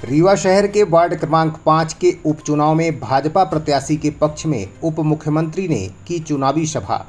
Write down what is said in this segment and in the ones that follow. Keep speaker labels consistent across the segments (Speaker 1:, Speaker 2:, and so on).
Speaker 1: रीवा शहर के वार्ड क्रमांक 5 के उपचुनाव में भाजपा प्रत्याशी के पक्ष में उप मुख्यमंत्री ने की चुनावी सभा।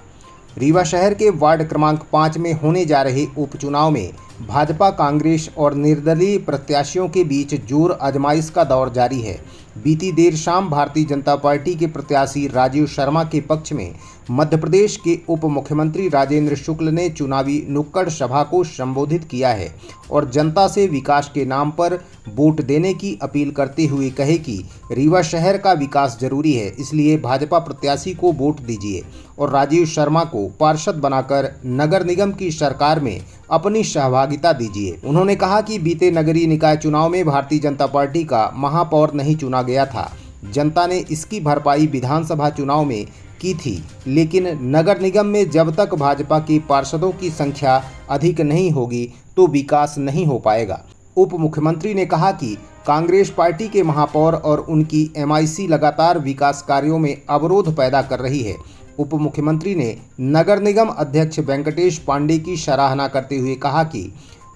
Speaker 1: रीवा शहर के वार्ड क्रमांक 5 में होने जा रहे उपचुनाव में भाजपा, कांग्रेस और निर्दलीय प्रत्याशियों के बीच जोर आजमाइश का दौर जारी है। बीती देर शाम भारतीय जनता पार्टी के प्रत्याशी राजीव शर्मा के पक्ष में मध्य प्रदेश के उप मुख्यमंत्री राजेंद्र शुक्ल ने चुनावी नुक्कड़ सभा को संबोधित किया है और जनता से विकास के नाम पर वोट देने की अपील करते हुए कहे कि रीवा शहर का विकास जरूरी है, इसलिए भाजपा प्रत्याशी को वोट दीजिए और राजीव शर्मा को पार्षद बनाकर नगर निगम की सरकार में अपनी सहभागिता दीजिए। उन्होंने कहा कि बीते नगरीय निकाय चुनाव में भारतीय जनता पार्टी का महापौर नहीं चुना गया था। जनता ने इसकी भरपाई विधानसभा चुनाव में की थी, लेकिन नगर निगम में जब तक भाजपा के पार्षदों की संख्या अधिक नहीं होगी तो विकास नहीं हो पाएगा। उप मुख्यमंत्री ने कहा कि कांग्रेस पार्टी के महापौर और उनकी एमआईसी लगातार विकास कार्यों में अवरोध पैदा कर रही है। उप मुख्यमंत्री ने नगर निगम अध्यक्ष वेंकटेश पांडे की सराहना करते हुए कहा कि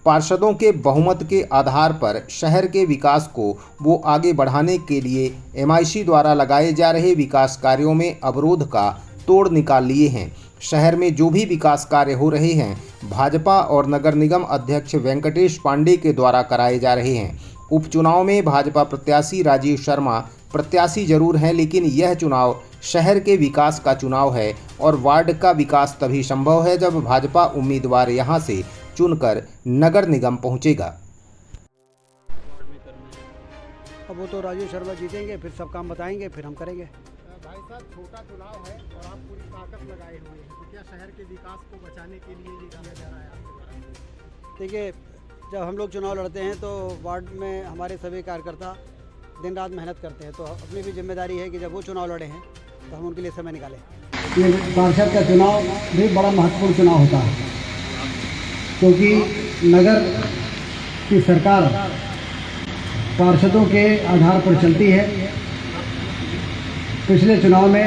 Speaker 1: पार्षदों के बहुमत के आधार पर शहर के विकास को वो आगे बढ़ाने के लिए एमआईसी द्वारा लगाए जा रहे विकास कार्यों में अवरोध का तोड़ निकाल लिए हैं। शहर में जो भी विकास कार्य हो रहे हैं भाजपा और नगर निगम अध्यक्ष वेंकटेश पांडे के द्वारा कराए जा रहे हैं। उपचुनाव में भाजपा प्रत्याशी राजीव शर्मा प्रत्याशी जरूर हैं, लेकिन यह चुनाव शहर के विकास का चुनाव है और वार्ड का विकास तभी संभव है जब भाजपा उम्मीदवार यहां से चुनकर नगर निगम पहुंचेगा।
Speaker 2: अब वो तो राजीव शर्मा जीतेंगे, फिर सब काम बताएंगे, फिर हम करेंगे।
Speaker 3: भाई साहब, छोटा चुनाव है और आप पूरी ताकत लगाए हुए हैं, तो क्या शहर के विकास को बचाने के लिए ये किया जा रहा है आपके द्वारा?
Speaker 2: देखिए, जब हम लोग चुनाव लड़ते हैं तो वार्ड में हमारे सभी कार्यकर्ता दिन रात मेहनत करते हैं, तो अपनी भी जिम्मेदारी है कि जब वो चुनाव लड़े हैं तो हम उनके लिए समय निकालें।
Speaker 4: ये पार्षद का चुनाव भी बड़ा महत्वपूर्ण चुनाव होता है, क्योंकि नगर की सरकार पार्षदों के आधार पर चलती है। पिछले चुनाव में,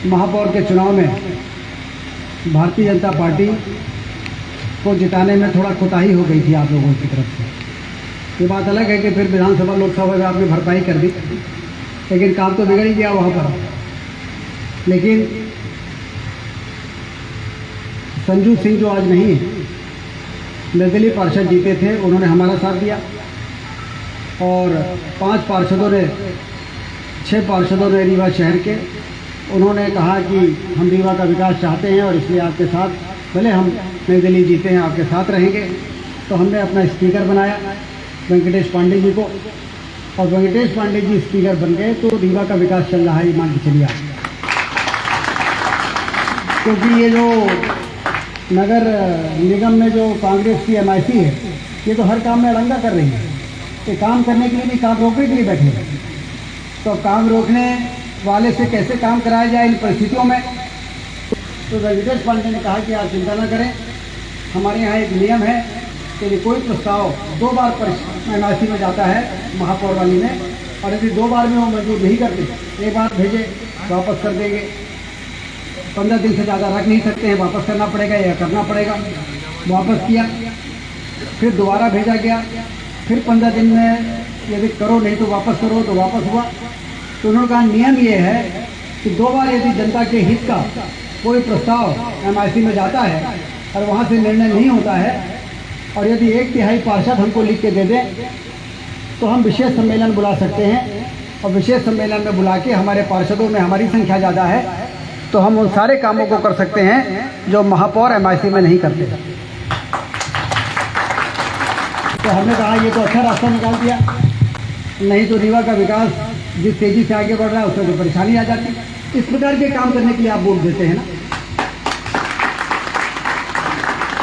Speaker 4: महापौर के चुनाव में भारतीय जनता पार्टी को जिताने में थोड़ा कोताही हो गई थी आप लोगों की तरफ से। ये बात अलग है कि फिर विधानसभा लोकसभा में आपने भरपाई कर दी, लेकिन काम तो बिगड़ ही गया वहाँ पर। लेकिन संजू सिंह जो आज नहीं है, निर्दलीय पार्षद जीते थे, उन्होंने हमारा साथ दिया और 6 पार्षदों ने रीवा शहर के, उन्होंने कहा कि हम रीवा का विकास चाहते हैं और इसलिए आपके साथ, भले हम निर्दलीय जीते हैं, आपके साथ रहेंगे। तो हमने अपना स्पीकर बनाया वेंकटेश पांडे जी को, और वेंकटेश पांडे जी स्पीकर बन गए तो रीवा का विकास चल रहा है, मान के चलिए। क्योंकि ये जो नगर निगम में जो कांग्रेस की एमआईसी है, ये तो हर काम में अड़ंगा कर रही है। ये काम करने के लिए नहीं, काम रोकने के लिए बैठे हैं। तो काम रोकने वाले से कैसे काम कराया जाए इन परिस्थितियों में? तो वेंकटेश पांडे ने कहा कि आप चिंता न करें, हमारे यहाँ एक नियम है कि कोई प्रस्ताव 2 बार एमआईसी में जाता है महापौर वाली में, और यदि 2 बार में वो मंजूर नहीं करते, एक बार भेजे वापस कर देंगे। 15 दिन से ज़्यादा रख नहीं सकते हैं, वापस करना पड़ेगा या करना पड़ेगा। वापस किया, फिर दोबारा भेजा गया, फिर 15 दिन में यदि करो नहीं तो वापस करो, तो वापस हुआ। तो उन्होंने कहा नियम ये है कि 2 बार यदि जनता के हित का कोई प्रस्ताव एमआईसी में जाता है और वहाँ से निर्णय नहीं होता है, और यदि 1/3 पार्षद हमको लिख के दे दें, तो हम विशेष सम्मेलन बुला सकते हैं, और विशेष सम्मेलन में बुला के हमारे पार्षदों में हमारी संख्या ज़्यादा है तो हम उन सारे कामों को कर सकते हैं जो महापौर एमआईसी में नहीं करते। तो हमने कहा ये तो अच्छा रास्ता निकाल दिया, नहीं तो रीवा का विकास जिस तेज़ी से आगे बढ़ रहा है उसमें तो परेशानी आ जाती। इस प्रकार के काम करने के लिए आप वोट देते हैं ना,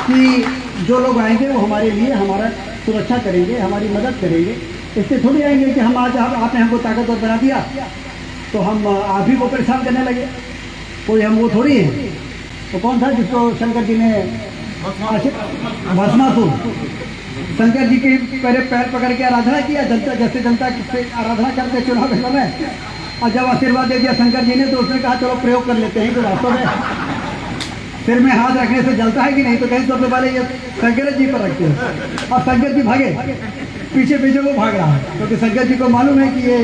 Speaker 4: कि जो लोग आएंगे वो हमारे लिए हमारा सुरक्षा करेंगे, हमारी मदद करेंगे। इससे थोड़ी आएंगे कि हम आज आपने हमको ताकतवर बना दिया तो हम आप ही को परेशान करने लगे। कोई हम वो थोड़ी है। तो कौन था जिसको शंकर जी ने भस्मासुर, शंकर जी के पैर पकड़ के आराधना किया, जनता जैसे जनता आराधना करते चुनाव के समय, और जब आशीर्वाद दे दिया शंकर जी ने तो उसने कहा चलो प्रयोग कर लेते हैं। तो वास्तव में सिर में हाथ रखने से जलता है कि नहीं? तो कहीं सबसे पहले ये शंकर जी पर रखते हैं और शंकर जी भागे। पीछे पीछे वो भाग रहा है, क्योंकि शंकर जी को मालूम है कि ये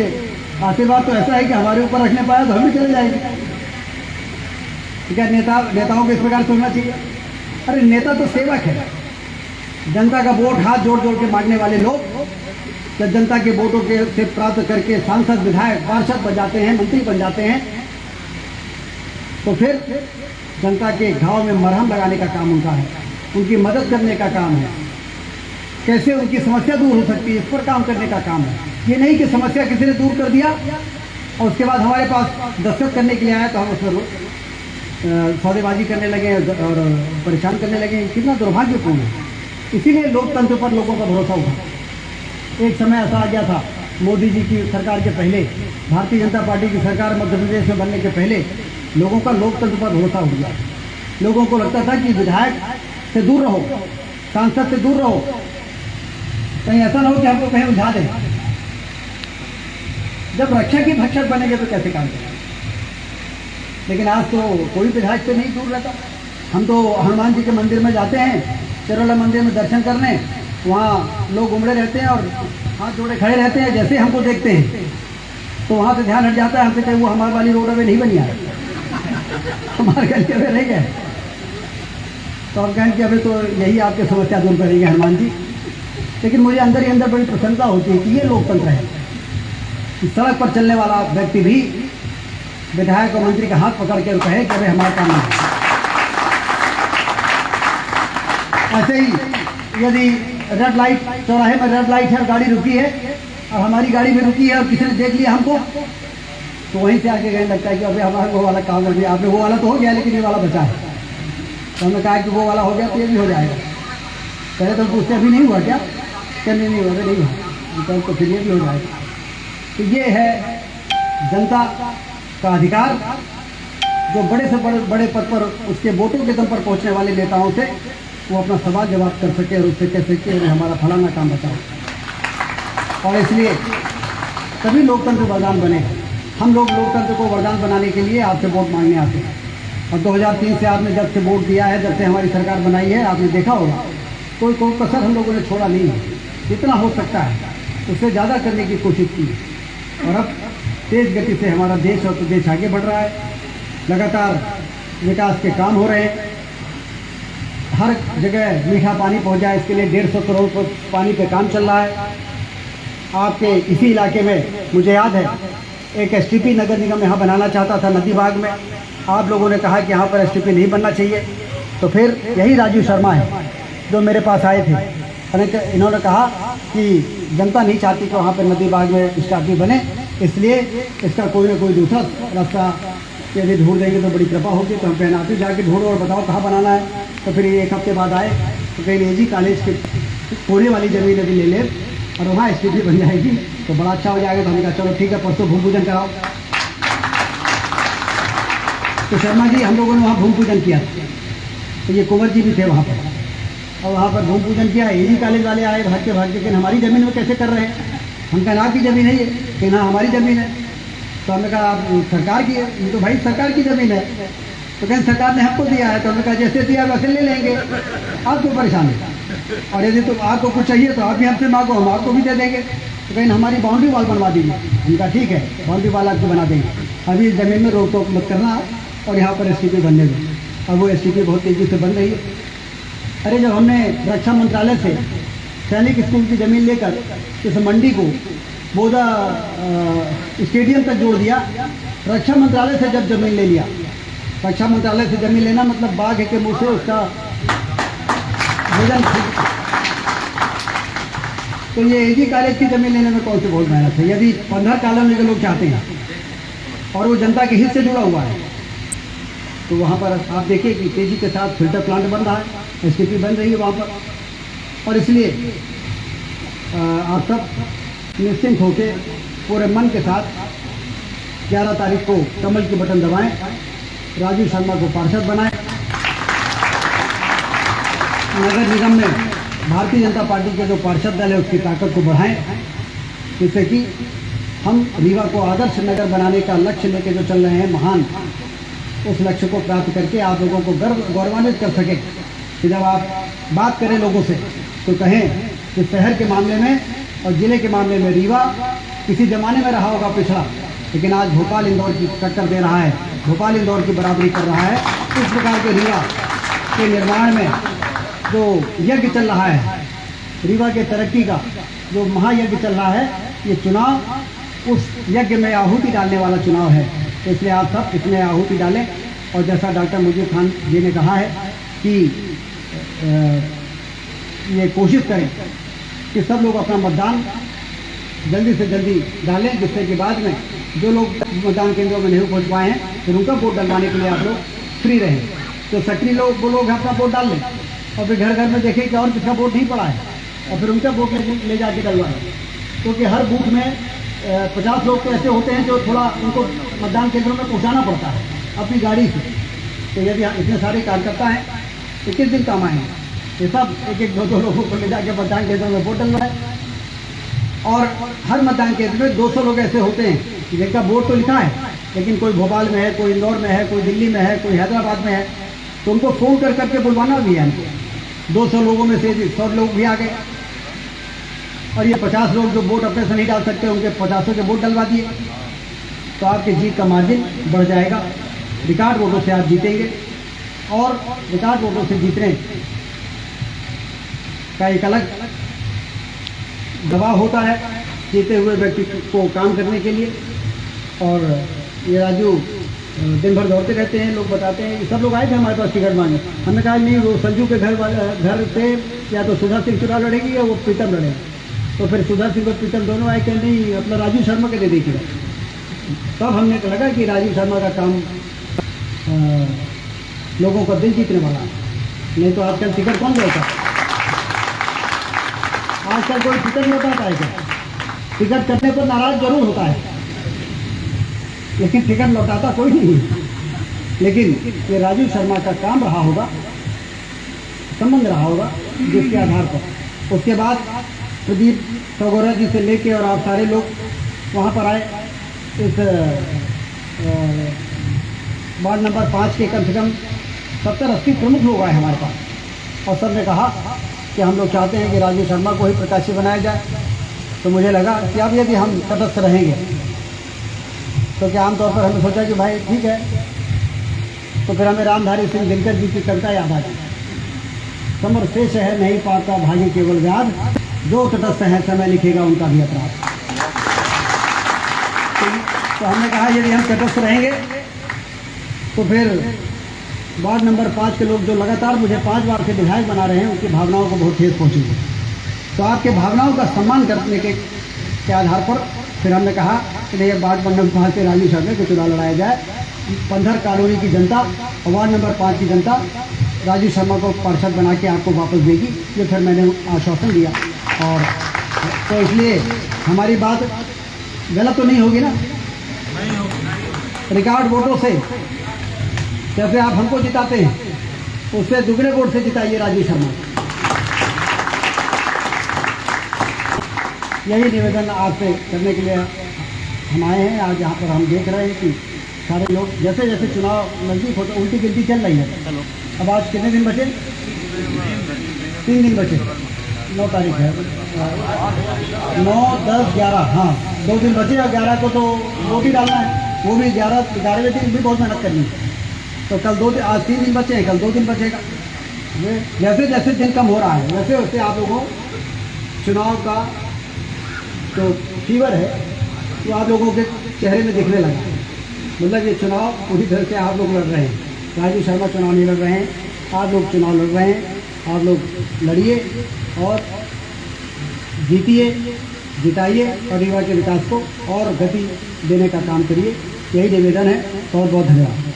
Speaker 4: आशीर्वाद तो ऐसा है कि हमारे ऊपर रखने पाया तो हम भी चले जाएंगे। क्या नेताओं को इस प्रकार सोचना चाहिए? अरे नेता तो सेवक है, जनता का वोट हाथ जोड़ जोड़ के मांगने वाले लोग जब जनता के वोटों के से प्राप्त करके सांसद, विधायक, पार्षद बन जाते हैं, मंत्री बन जाते हैं, तो फिर जनता के घाव में मरहम लगाने का काम उनका है, उनकी मदद करने का काम है, कैसे उनकी समस्या दूर हो सकती है इस पर काम करने का काम है। ये नहीं कि समस्या किसी ने दूर कर दिया और उसके बाद हमारे पास दस्तखत करने के लिए आया तो हम उसमें सौदेबाजी करने लगे और परेशान करने लगे। कितना दुर्भाग्यपूर्ण है। इसीलिए लोकतंत्र पर लोगों का भरोसा उठा। एक समय ऐसा आ गया था, मोदी जी की सरकार के पहले, भारतीय जनता पार्टी की सरकार मध्य प्रदेश में बनने के पहले लोगों का लोकतंत्र पर भरोसा उठ गया। लोगों को लगता था कि विधायक से दूर रहो, सांसद से दूर रहो, कहीं ऐसा ना हो कि हमको कहीं उलझा दें। जब रक्षक ही भक्षक बनेंगे तो कैसे काम करेंगे? लेकिन आज तो कोई विधायक से नहीं दूर रहता। हम तो हनुमान जी के मंदिर में जाते हैं, चरोला मंदिर में दर्शन करने, वहाँ लोग उमड़े रहते हैं और हाथ जोड़े खड़े रहते हैं। जैसे हमको देखते हैं तो वहाँ से ध्यान हट जाता है, हमसे कहीं वो हमारे वाली रोड अभी नहीं बनी है, हमारे गली अभी रह गए। तो हम कहें कि अभी तो यही आपकी समस्या दूर करेंगे हनुमान जी। लेकिन मुझे अंदर ही अंदर बड़ी प्रसन्नता होती है कि ये लोकतंत्र है कि सड़क पर चलने वाला व्यक्ति भी विधायक और मंत्री का हाथ पकड़ के कहे कि अरे हमारा काम नहीं। ऐसे ही यदि रेड लाइट, चौराहे में रेड लाइट है और गाड़ी रुकी है और हमारी गाड़ी भी रुकी है और किसी ने देख लिया हमको, तो वहीं से आके कहने लगता है कि अभी हमारा वो वाला काम कर दिया आपने, वो वाला तो हो गया लेकिन ये वाला बचा है। तो हमने कहा कि वो वाला हो गया तो ये भी हो जाएगा। पहले तो पूछते अभी नहीं हुआ क्या? कहने नहीं हुआ, नहीं हुआ तो फिर ये भी हो जाएगा। तो ये है जनता का अधिकार, जो बड़े से बड़े पद पर उसके वोटों के दम पर पहुंचने वाले नेताओं से वो अपना सवाल जवाब कर सके और उससे कह सके अरे हमारा फलाना काम बचाओ। और इसलिए तभी लोकतंत्र वरदान बने। हम लोग लोकतंत्र को वरदान बनाने के लिए आपसे वोट मांगने आते हैं। और 2003 से आपने जब से वोट दिया है, जब से हमारी सरकार बनाई है, आपने देखा होगा कोई कसर हम लोगों ने छोड़ा नहीं है। जितना हो सकता है उससे ज़्यादा करने की कोशिश की और अब तेज़ गति से हमारा देश और प्रदेश आगे बढ़ रहा है। लगातार विकास के काम हो रहे हैं। हर जगह मीठा पानी पहुंचा, इसके लिए 150 करोड़ पानी पे काम चल रहा है। आपके इसी इलाके में मुझे याद है एक एसटीपी नगर निगम यहाँ बनाना चाहता था नदी बाग में। आप लोगों ने कहा कि यहाँ पर एसटीपी नहीं बनना चाहिए, तो फिर यही राजू शर्मा है जो मेरे पास आए थे। इन्होंने कहा कि जनता नहीं चाहती कि वहाँ पर नदी बाग में एसटीपी बने, इसलिए इसका कोई ना कोई दूसरा रास्ता यदि ढूंढ देंगे तो बड़ी कृपा होगी। तो हम कहना आप जाके ढूंढो और बताओ कहाँ बनाना है। तो फिर एक हफ्ते बाद आए तो कहीं एजी कॉलेज के कोने वाली ज़मीन अभी ले लें और वहाँ एसटीपी बन जाएगी तो बड़ा अच्छा हो जाएगा। तो हमने कहा चलो ठीक है, परसों भूमि पूजन कराओ। तो शर्मा जी हम लोगों ने वहाँ भूमि पूजन किया, तो ये कुंवर जी भी थे वहाँ पर, और वहाँ पर भूमि पूजन किया। एजी कॉलेज वाले आए भाग के, लेकिन हमारी ज़मीन में कैसे कर रहे हैं? हम कहना आपकी ज़मीन है ये, कहना हमारी ज़मीन है। तो हमने कहा आप सरकार की है, ये तो भाई सरकार की ज़मीन है। तो कहें सरकार ने हमको दिया है। तो हमने कहा जैसे दिया वैसे ले लेंगे, आप क्यों परेशान है? और यदि तो आपको कुछ चाहिए तो आप भी हमसे मांगो, हम आपको भी दे देंगे। तो कहीं हमारी बाउंड्री वॉल बनवा दीजिए। उनका ठीक है, बाउंड्री वॉल आपको बना देंगे, अभी ज़मीन में रोक टोक मत करना और यहाँ पर एसटीपी बनने दें। और वो एसटीपी बहुत तेज़ी से बन रही है। अरे जब हमने रक्षा मंत्रालय से सैनिक स्कूल की ज़मीन लेकर इस मंडी को बोधा स्टेडियम तक जोड़ दिया, रक्षा मंत्रालय से जब ज़मीन ले लिया, रक्षा मंत्रालय से ज़मीन लेना मतलब बाघ के मुंह से उसका भोजन। तो ये एजी कॉलेज की ज़मीन लेने में कौन से बहुत मेहनत है? यदि 15 कॉलोनी के लोग चाहते हैं और वो जनता के हित से जुड़ा हुआ है, तो वहाँ पर आप देखिए कि तेज़ी के साथ फिल्टर प्लांट बन रहा है, एसटीपी बन रही है वहाँ पर। और इसलिए आप सब निश्चिंत होकर पूरे मन के साथ 11 तारीख को कमल की बटन दबाएं, राजू शर्मा को पार्षद बनाएं, नगर निगम में भारतीय जनता पार्टी के जो पार्षद दल है उसकी ताकत को बढ़ाएं, जिससे कि हम रीवा को आदर्श नगर बनाने का लक्ष्य लेके जो चल रहे हैं महान, उस लक्ष्य को प्राप्त करके आप लोगों को गौरवान्वित कर सके कि जब आप बात करें लोगों से तो कहें कि शहर के मामले में और ज़िले के मामले में रीवा किसी ज़माने में रहा होगा पिछड़ा, लेकिन आज भोपाल इंदौर की टक्कर दे रहा है, भोपाल इंदौर की बराबरी कर रहा है। इस प्रकार के रीवा के निर्माण में जो यज्ञ चल रहा है, रीवा के तरक्की का जो महायज्ञ चल रहा है, ये चुनाव उस यज्ञ में आहुति डालने वाला चुनाव है। तो इसलिए आप सब इसमें आहुति डालें। और जैसा डॉक्टर मुजीब खान जी ने कहा है कि ये कोशिश करें कि सब लोग अपना मतदान जल्दी से जल्दी डालें, जिससे कि बाद में जो लोग मतदान केंद्रों में नहीं पहुँच पाए हैं, फिर उनका वोट डलवाने के लिए आप लोग फ्री रहें। तो सक्रिय लोग वो लोग अपना वोट डाल लें और फिर घर घर में देखें कि और किसका वोट नहीं पड़ा है और फिर उनका वोट ले जाके डलवाएं। क्योंकि हर बूथ में 50 लोग तो ऐसे होते हैं जो थोड़ा उनको मतदान केंद्रों में पहुँचाना पड़ता है अपनी गाड़ी से। तो यदि इतने सारे कार्यकर्ता हैं तो किस दिन काम आएंगे? ये सब एक एक दो लोगों को ले जाके मतदान केंद्रों में वोट डलवाएं। और हर मतदान केंद्र में 200 लोग ऐसे होते हैं जिनका वोट तो लिखा है, लेकिन कोई भोपाल में है, कोई इंदौर में है, कोई दिल्ली में है, कोई हैदराबाद में है, तो उनको फ़ोन कर करके बुलवाना भी है। 200 लोगों में से 100 लोग भी आ गए और ये 50 लोग जो वोट अपने से नहीं डाल सकते, उनके 50 के वोट डलवा दिए। तो आपकी जीत का मार्जिन बढ़ जाएगा, रिकॉर्ड वोटों से आप जीतेंगे। और रिकॉर्ड वोटों से जीतने का एक अलग दबाव होता है जीते हुए व्यक्ति को काम करने के लिए। और ये राजू दिन भर दौड़ते रहते हैं, लोग बताते हैं। सब लोग आए थे हमारे पास टिकट मांगे, हमने कहा नहीं, वो संजू के घर से या तो सुधा सिंह चुनाव लड़ेगी या वो प्रीतम लड़ेगी। तो फिर सुधा सिंह और प्रीतम दोनों आए कि नहीं, अपना राजू शर्मा के दे देखिए। तब हमने लगा कि राजू शर्मा का काम लोगों का दिल जीतने वाला है। नहीं तो आजकल टिकट कौन देता? आजकल कोई टिकट लौटाता है क्या? टिकट कटने पर नाराज जरूर होता है, लेकिन टिकट लौटाता कोई नहीं है। लेकिन ये राजू शर्मा का काम रहा होगा, संबंध रहा होगा, जिसके आधार पर उसके बाद प्रदीप सगोरा जी से लेके और आप सारे लोग वहाँ पर आए। इस वार्ड नंबर 5 के कम से कम 70-80 प्रमुख लोग आए हमारे पास और सब ने कहा कि हम लोग चाहते हैं कि राजू शर्मा को ही प्रत्याशी बनाया जाए। तो मुझे लगा कि अब यदि हम तटस्थ रहेंगे तो क्या आमतौर पर हमने सोचा कि भाई ठीक है, तो फिर हमें रामधारी सिंह दिनकर जी की कविता याद आ गई, समर शेष है नहीं पाता भाग्य केवल व्याध, जो तटस्थ है समय लिखेगा उनका भी अपराध। तो हमने कहा यदि हम तटस्थ रहेंगे तो फिर वार्ड नंबर 5 के लोग जो लगातार मुझे 5 बार से विधायक बना रहे हैं, उनकी भावनाओं को बहुत ठेस पहुँचेगी। तो आपके भावनाओं का सम्मान करने के आधार पर फिर हमने कहा कि नहीं, वार्ड नंबर 5 से राजू शर्मा को चुनाव लड़ाया जाए। पंधर कॉलोनी की जनता और वार्ड नंबर 5 की जनता राजू शर्मा को पार्षद बना के आपको वापस देगी, ये फिर मैंने आश्वासन दिया। और तो इसलिए हमारी बात गलत तो नहीं होगी ना? रिकॉर्ड वोटों से जैसे आप हमको जिताते हैं, उससे दुगने वोट से जिताइए राजू शर्मा। यही निवेदन आपसे करने के लिए हम आए हैं। आज यहाँ पर हम देख रहे हैं कि सारे लोग जैसे जैसे चुनाव नज़दीक होता उल्टी गिनती चल रही है। अब आज कितने दिन बचे? 3 दिन बचे। 9 तारीख है, 9, 10, 11, हाँ 2 दिन बचे और 11 को तो वोट ही डालना है। वो भी 11वें दिन भी बहुत मेहनत करनी है। तो कल 2 दिन, आज 3 दिन बचे हैं, कल 2 दिन बचेगा। जैसे जैसे दिन कम हो रहा है वैसे वैसे आप लोगों को चुनाव का जो फीवर है वो आप लोगों के चेहरे में दिखने लगा। मतलब ये चुनाव पूरी तरह से आप लोग लड़ रहे हैं, राजू शर्मा चुनाव नहीं लड़ रहे हैं, आप लोग चुनाव लड़ रहे हैं। आप लोग लड़िए और जीतिए, जिताइए और रीवा के विकास को और गति देने का काम करिए। यही निवेदन है। बहुत बहुत धन्यवाद।